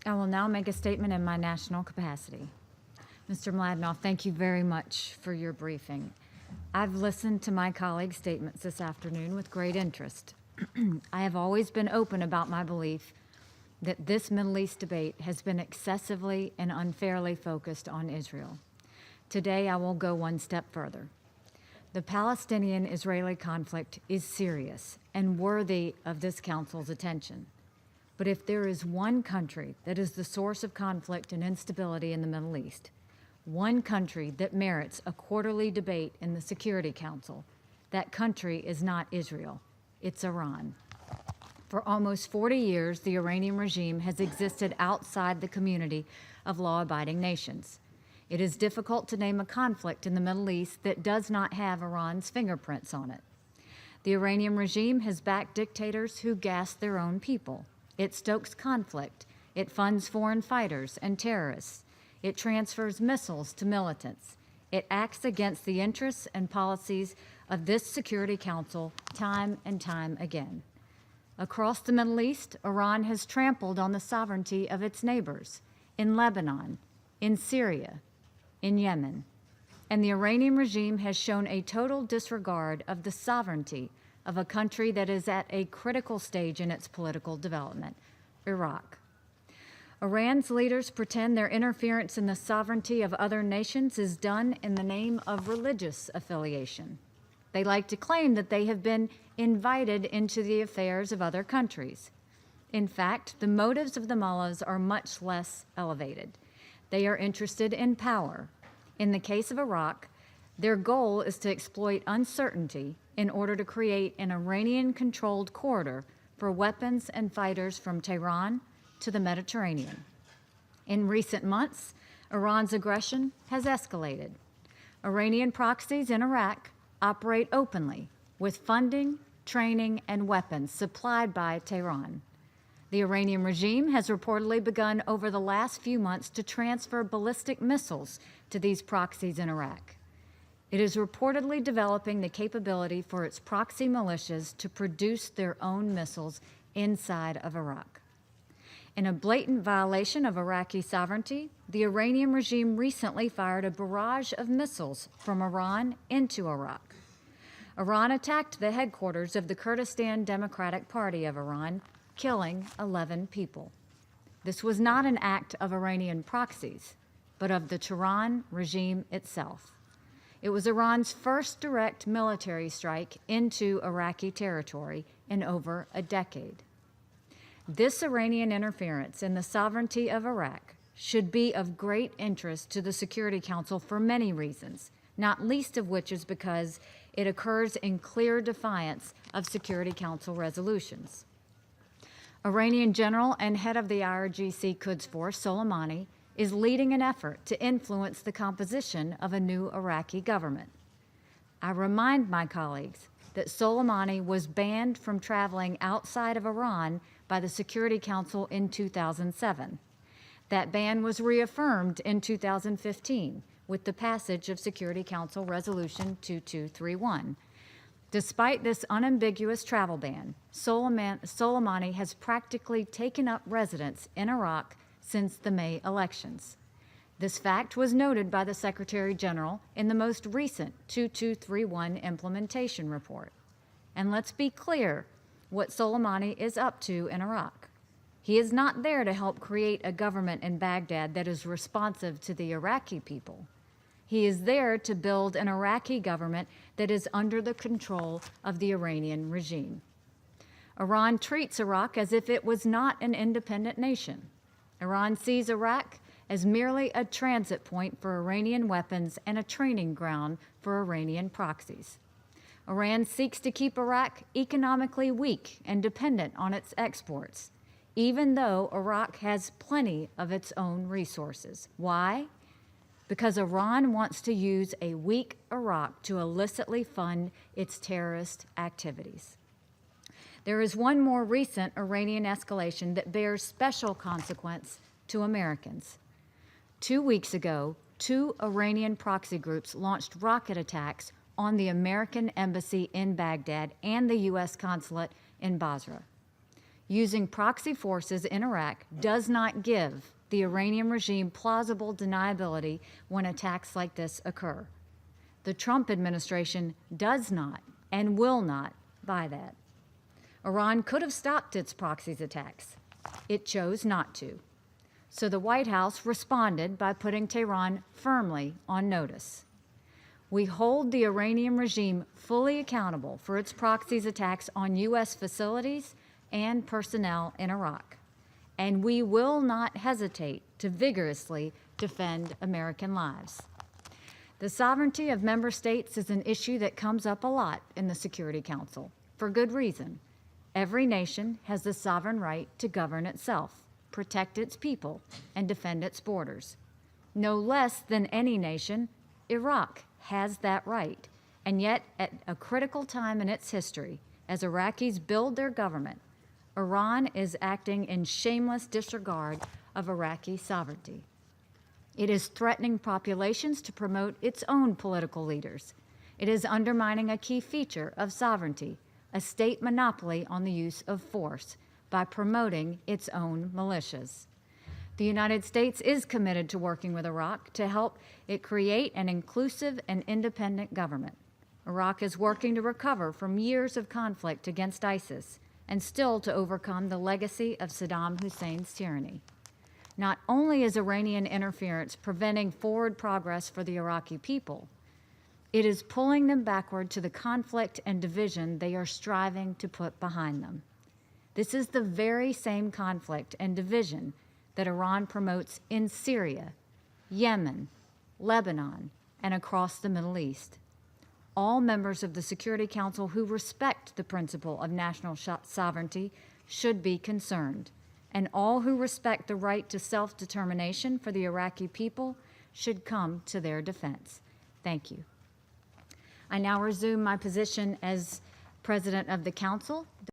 I will now make a statement in my national capacity. Mr. Mladenoff, thank you very much for your briefing. I've listened to my colleagues' statements this afternoon with great interest. I have always been open about my belief that this Middle East debate has been excessively and unfairly focused on Israel. Today, I will go one step further. The Palestinian-Israeli conflict is serious and worthy of this Council's attention. But if there is one country that is the source of conflict and instability in the Middle East, one country that merits a quarterly debate in the Security Council, that country is not Israel, it's Iran. For almost 40 years, the Iranian regime has existed outside the community of law-abiding nations. It is difficult to name a conflict in the Middle East that does not have Iran's fingerprints on it. The Iranian regime has backed dictators who gas their own people. It stokes conflict. It funds foreign fighters and terrorists. It transfers missiles to militants. It acts against the interests and policies of this Security Council time and time again. Across the Middle East, Iran has trampled on the sovereignty of its neighbors in Lebanon, in Syria, in Yemen. And the Iranian regime has shown a total disregard of the sovereignty of a country that is at a critical stage in its political development, Iraq. Iran's leaders pretend their interference in the sovereignty of other nations is done in the name of religious affiliation. They like to claim that they have been invited into the affairs of other countries. In fact, the motives of the mullahs are much less elevated. They are interested in power. In the case of Iraq, their goal is to exploit uncertainty in order to create an Iranian-controlled corridor for weapons and fighters from Tehran to the Mediterranean. In recent months, Iran's aggression has escalated. Iranian proxies in Iraq operate openly with funding, training, and weapons supplied by Tehran. The Iranian regime has reportedly begun over the last few months to transfer ballistic missiles to these proxies in Iraq. It is reportedly developing the capability for its proxy militias to produce their own missiles inside of Iraq. In a blatant violation of Iraqi sovereignty, the Iranian regime recently fired a barrage of missiles from Iran into Iraq. Iran attacked the headquarters of the Kurdistan Democratic Party of Iran, killing 11 people. This was not an act of Iranian proxies, but of the Tehran regime itself. It was Iran's first direct military strike into Iraqi territory in over a decade. This Iranian interference in the sovereignty of Iraq should be of great interest to the Security Council for many reasons, not least of which is because it occurs in clear defiance of Security Council resolutions. Iranian general and head of the IRGC Quds Force, Soleimani, is leading an effort to influence the composition of a new Iraqi government. I remind my colleagues that Soleimani was banned from traveling outside of Iran by the Security Council in 2007. That ban was reaffirmed in 2015 with the passage of Security Council Resolution 2231. Despite this unambiguous travel ban, Soleimani has practically taken up residence in Iraq since the May elections. This fact was noted by the Secretary General in the most recent 2231 implementation report. And let's be clear what Soleimani is up to in Iraq. He is not there to help create a government in Baghdad that is responsive to the Iraqi people. He is there to build an Iraqi government that is under the control of the Iranian regime. Iran treats Iraq as if it was not an independent nation. Iran sees Iraq as merely a transit point for Iranian weapons and a training ground for Iranian proxies. Iran seeks to keep Iraq economically weak and dependent on its exports, even though Iraq has plenty of its own resources. Why? Because Iran wants to use a weak Iraq to illicitly fund its terrorist activities. There is one more recent Iranian escalation that bears special consequence to Americans. 2 weeks ago, 2 Iranian proxy groups launched rocket attacks on the American embassy in Baghdad and the U.S. consulate in Basra. Using proxy forces in Iraq does not give the Iranian regime plausible deniability when attacks like this occur. The Trump administration does not and will not buy that. Iran could have stopped its proxies attacks. It chose not to. So the White House responded by putting Tehran firmly on notice. We hold the Iranian regime fully accountable for its proxies attacks on U.S. facilities and personnel in Iraq, and we will not hesitate to vigorously defend American lives. The sovereignty of member states is an issue that comes up a lot in the Security Council, for good reason. Every nation has the sovereign right to govern itself, protect its people, and defend its borders. No less than any nation, Iraq has that right, and yet at a critical time in its history, as Iraqis build their government, Iran is acting in shameless disregard of Iraqi sovereignty. It is threatening populations to promote its own political leaders. It is undermining a key feature of sovereignty, a state monopoly on the use of force, by promoting its own militias. The United States is committed to working with Iraq to help it create an inclusive and independent government. Iraq is working to recover from years of conflict against ISIS and still to overcome the legacy of Saddam Hussein's tyranny. Not only is Iranian interference preventing forward progress for the Iraqi people, it is pulling them backward to the conflict and division they are striving to put behind them. This is the very same conflict and division that Iran promotes in Syria, Yemen, Lebanon, and across the Middle East. All members of the Security Council who respect the principle of national sovereignty should be concerned, and all who respect the right to self-determination for the Iraqi people should come to their defense. Thank you. I now resume my position as President of the Council.